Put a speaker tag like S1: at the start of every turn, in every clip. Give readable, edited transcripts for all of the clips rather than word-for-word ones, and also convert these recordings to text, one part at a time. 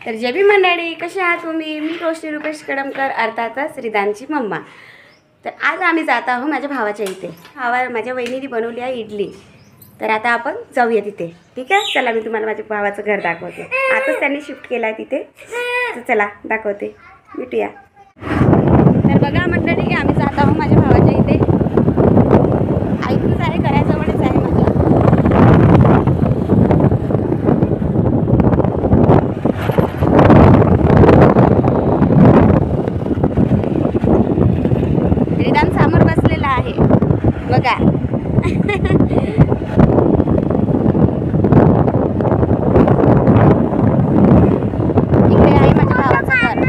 S1: तर जय भीम मंडळी, कशा आहात तुम्ही? मी रोशनी रुपेश कडमकर, अर्थातच रिदानची मम्मा. तर आज आम्ही जात आहोत माझ्या भावाच्या इथे. माझ्या वहिनीने बनवली आहे इडली. तर आता आपण जाऊया तिथे, ठीक आहे? चला, मी तुम्हाला माझ्या भावाचं घर दाखवते. आताच त्यांनी शिफ्ट केलं आहे तिथे, तर चला दाखवते, भेटूया. तर बघा मंडळी, की आम्ही जात आहोत माझ्या भावाच्या इथे. ऐकूच आहे, घराजवळच आहे माझ्या. रिदान समोर बसलेला आहे बघा. इकडे आहे माझ्या भावाचं घर.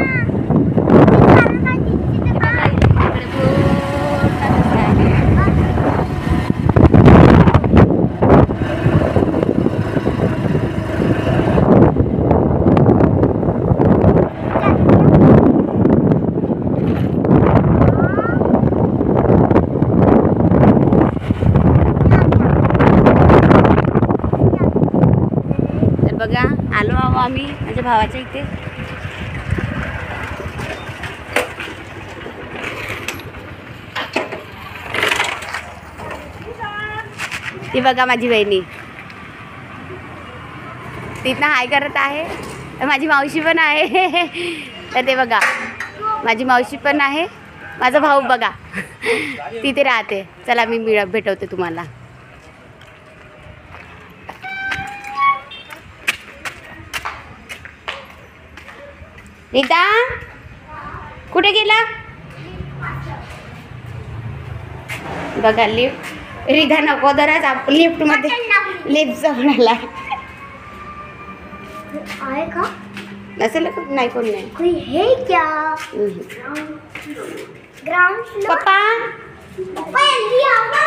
S1: बघा, आलो आहो आम्ही माझ्या भावाच्या इथे. ती बघा माझी वहिनी तिथनं हाय करत आहे. तर माझी मावशी पण आहे. तर ते बघा, माझी मावशी पण आहे. माझा भाऊ बघा तिथे राहते. चला मी भेटवते तुम्हाला. रीता कुठे गेला? बघा लिफ्ट. रीता नको दरच लिफ्ट मध्ये लिफ्ट जवळ आला
S2: आहे का?
S1: नसेल नाही, कोण नाही.
S2: कोई है क्या? Ground floor.
S1: पप्पा
S2: पप्पा जल्दी आओ ना.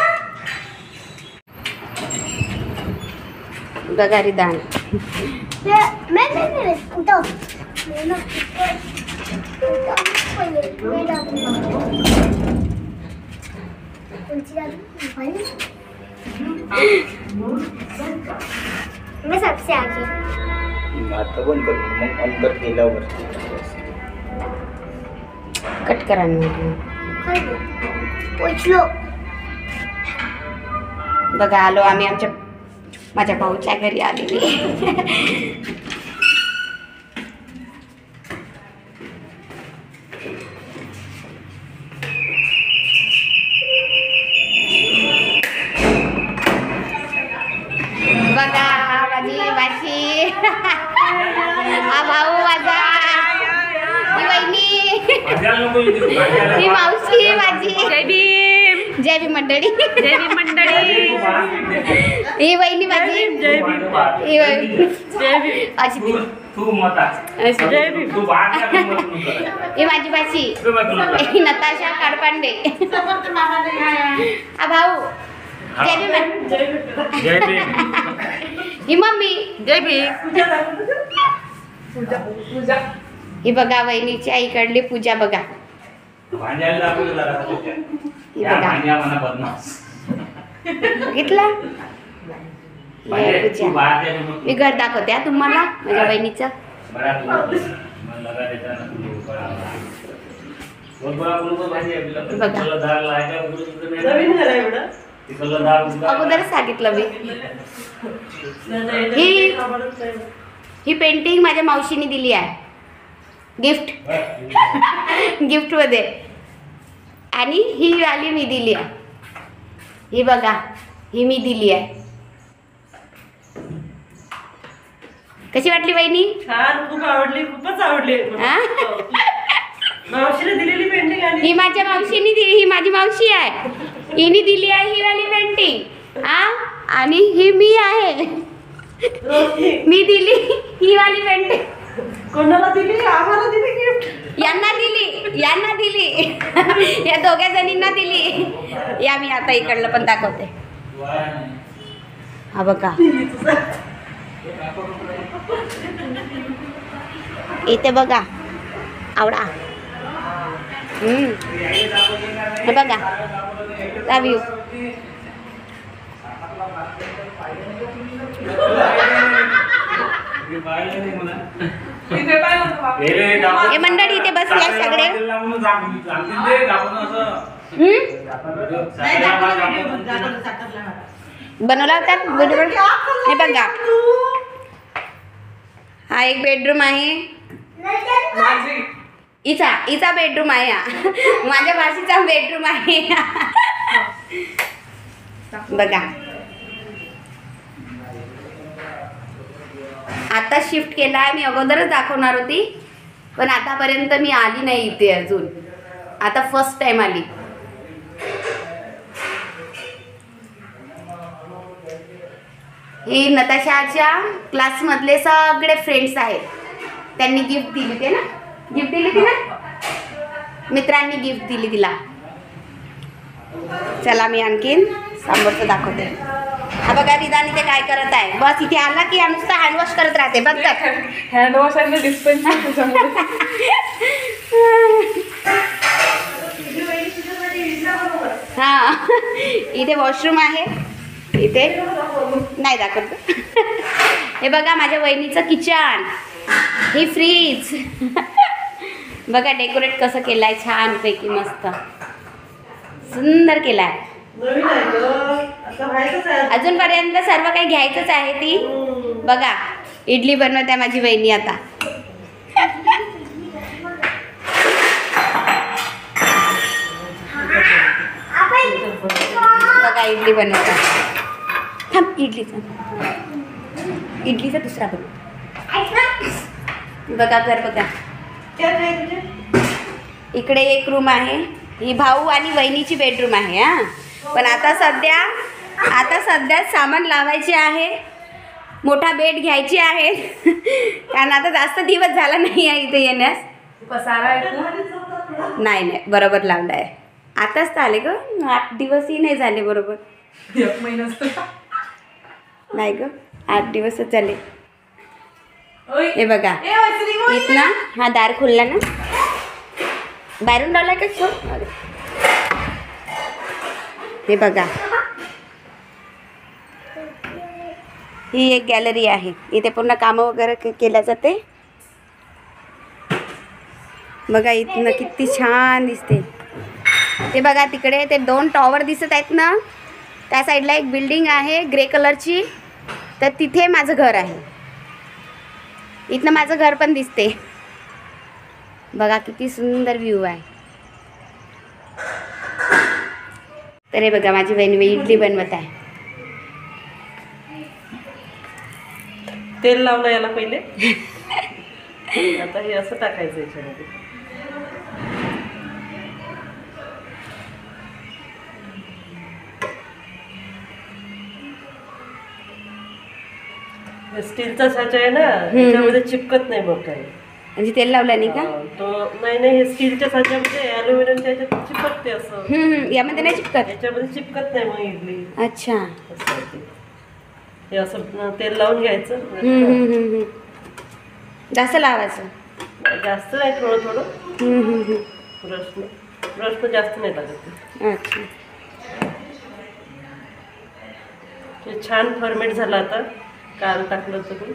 S1: बघा रिदान.
S2: मैं उठो. मैं सबसे आगे.
S3: आता बंद कर, मग अंतर केल्यावर
S1: कट करा ना.
S2: पूछ लो.
S1: बघा आलो आम्ही माझ्या भाऊच्या घरी आलेली. बघा माझी माशी. हा भाऊ माझा, ही वहिनी, ही मावशी माझी. जय भीम. जय भीम मंडळी. जय भीम मंडळी. ही वहिनी माझी. जय भीम. ही माझी ही माझी भाची. ही नताशा काडपांडे. हा भाऊ. जय भीम.
S3: जय भीम.
S1: ही मम्मी. जय भीम. ही बघा वहिनीची आईकडली पूजा बघा. बघितला पूजा. मी घर दाखवते हा तुम्हाला माझ्या वहिनीचं. अगोदरच सांगितलं मी. ही पेंटिंग माझ्या मावशीने दिली आहे गिफ्ट. गिफ्ट मध्ये. आणि ही वाली मी दिली आहे. ही बघा, ही मी दिली आहे. कशी वाटली वहिनी?
S4: छान, खूप आवडली, खूपच आवडली. मावशीने दिलेली पेंटिंग. आणि
S1: ही माझ्या मावशीने दिली. ही माझी मावशी आहे. हिने दिली आहे ही वाली पेंटिंग. आणि ही मी आहे. मी दिली ही वाली पेंटिंग.
S4: कोणाला दिली? आम्हाला दिली गिफ्ट.
S1: यांना दिली, यांना दिली. या दोघ्या जणींना दिली. या मी आता इकडलं पण दाखवते. हा बघा, इथे बघा आवडा. हे बघा, लव यू. हे मंडळी इथे बसले आहेत सगळे. बनवला होता बरोबर. हे बघा, हा एक बेडरूम आहे. इचा बेडरूम आहे हा. माझ्या भाषेचा बेडरूम आहे. बघा, आता शिफ्ट केला. मी अगोदरच दाखवणार होती, पण आतापर्यंत मी आली नाही इथे अजून. आता फर्स्ट टाइम आली. हे नताशाच्या क्लासमधले सगळे फ्रेंड्स आहेत. त्यांनी गिफ्ट दिली ते ना, गिफ्ट दिली ती ना, मित्रांनी गिफ्ट दिली तिला. चला मी आणखीन समोरचं दाखवते. हा बघा रिदान इथे काय करत आहे. बस इथे आला की नुसतं हँडवॉश करत राहते. बघ
S4: हँडवॉश आणि डिस्पेन्स.
S1: हा, इथे वॉशरूम आहे. इथे नाही दाखवत. हे बघा माझ्या वहिनीचं किचन. ही फ्रीज बघा डेकोरेट कसं केलंय, छान पैकी मस्त सुंदर केलाय.
S4: नवीन आहे ग, आता व्हायचंच आहे.
S1: अजूनपर्यंत सर्व काही घ्यायचंच आहे. ती बघा इडली बनवत आहे माझी वहिनी आता. बघा इडली बनवत आहे. थांब, इडलीचा दुसरा बनव. बघा घर बघा. इकडे एक रूम आहे. ही भाऊ आणि वहिनीची बेडरूम आहे. हा, पण आता सध्या सामान लावायचे आहे. मोठा बेड घ्यायची आहे. कारण आता जास्त दिवस झाला नाही आहे इथे येण्यास. नाही बरोबर लावला आहे. आताच तर आले ग, 8 दिवसही नाही झाले बरोबर. नाही ग, 8 दिवसच झाले. हे बघा इथनं हा दार खुलला ना, बाहेरून लावला का शो. हे बघा ही एक गॅलरी आहे. इथे पूर्ण कामं वगैरे केल्या जाते. बघा इथनं किती छान दिसते. ते बघा तिकडे ते 2 टॉवर दिसत आहेत ना, त्या साईडला एक बिल्डिंग आहे ग्रे कलरची. तर तिथे माझं घर आहे. इथनं माझं घर पण दिसते. बघा किती सुंदर व्ह्यू आहे. तर हे बघा माझी बहीण इडली बनवत आहे.
S4: तेल लावलं याला पहिले. आता हे असं टाकायचं याच्यामध्ये. स्टीलचा साचा आहे ना, त्याच्यामध्ये चिपकत नाही मग काही.
S1: म्हणजे तेल लावलं नाही का?
S4: तो नाही हे स्टीलच्या साच्यामध्ये ॲल्युमिनियमच्या याच्यात चिपकते असं.
S1: यामध्ये नाही चिपकत.
S4: याच्यामध्ये चिपकत नाही मग इडली.
S1: अच्छा,
S4: असं आहे ते. हे असं तेल लावून घ्यायचं.
S1: जास्त लावायचं.
S4: जास्त नाही, थोडं थोडं. ब्रशनं जास्त नाही लागत.
S1: अच्छा,
S4: हे छान फर्मेट झालं. आता काल टाकलं होतं ते.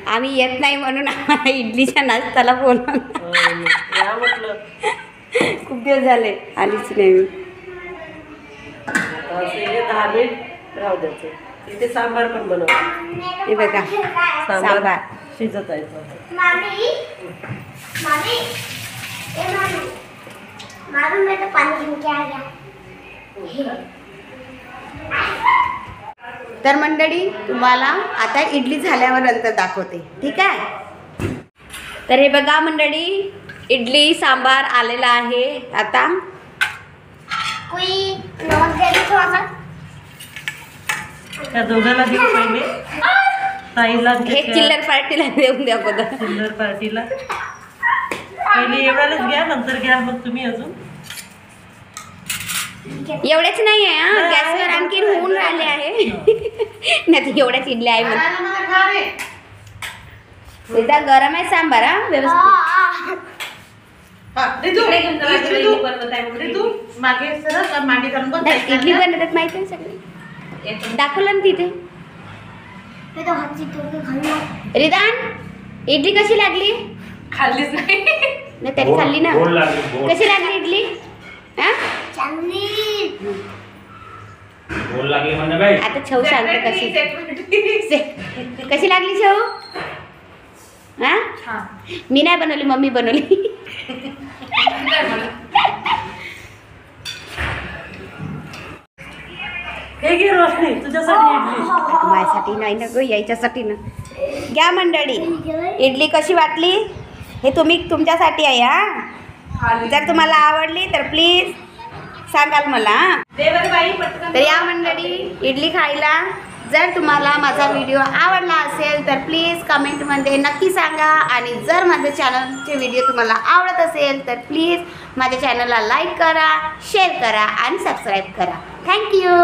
S1: आम्ही येत नाही म्हणून आम्हाला इडलीच्या नाश्त्याला बोलवलं.
S4: या म्हटलं.
S1: खूप दिवस झाले आलीच नाही मी.
S4: आता असं हे 10 मिनिट राहू द्यायचं. इथे सांबार पण बनवतो.
S1: हे बघा सांबार
S4: शिजत आहे.
S2: मैं तो पानी पी के आ गया.
S1: तर मंडळी तुम्हाला आता इडली झाल्यावर नंतर दाखवते, ठीक आहे. तर हे बघा मंडळी इडली सांबार आलेला आहे. आता
S2: कोई नमक दे दो थोड़ा सा.
S4: त्या दोघांना देऊ पहिले. ताईला
S1: हे चिल्लर पार्टीला देऊन द्या बघा.
S4: चिल्लर पार्टीला पहिले एवढ्यालाच घ्या, नंतर घ्या मग तुम्ही अजून.
S1: एवढेच नाही आहे हा, गॅसवर आणखीन होऊन राहिले आहे. नाही तर एवढ्याच इडल्या आहे म्हणून. एकदा गरम आहे सांबार हा व्यवस्थित. नाही, इडली बनवतात माहिती आहे सगळे. दाखवलं ना तिथे.
S2: मैं तो हाथ से तोड़ के खाऊंगा।
S1: रिदान इडली कशी लागली?
S4: खाल्लीच नाही.
S1: नाही तरी खाल्ली ना.
S3: गोड लागली, गोड.
S1: कशी लागली इडली? हा
S2: चांगली.
S3: गोड लागली म्हणजे काय?
S1: आता छऊ सांगते कशी कशी लागली छऊ? हा
S4: छान.
S1: मी नाही बनवली, मम्मी बनवली.
S4: हे घे रोशनी तुझ्यासाठी इडली.
S1: माझ्यासाठी नाही ना ग, यायच्यासाठी ना. घ्या मंडळी, इडली कशी वाटली हे तुम्ही तुमच्यासाठी आहे. हा जर तुम्हाला आवडली तर प्लीज सांगाल मला.
S4: दे बरं बाई पटकन.
S1: तर या मंडळी इडली खायला. जर तुम्हाला माझा व्हिडिओ आवडला असेल तर प्लीज कमेंटमध्ये नक्की सांगा. आणि जर माझ्या चॅनलचे व्हिडिओ तुम्हाला आवडत असेल तर प्लीज माझ्या चॅनलला लाईक करा, शेअर करा आणि सबस्क्राईब करा. थँक्यू.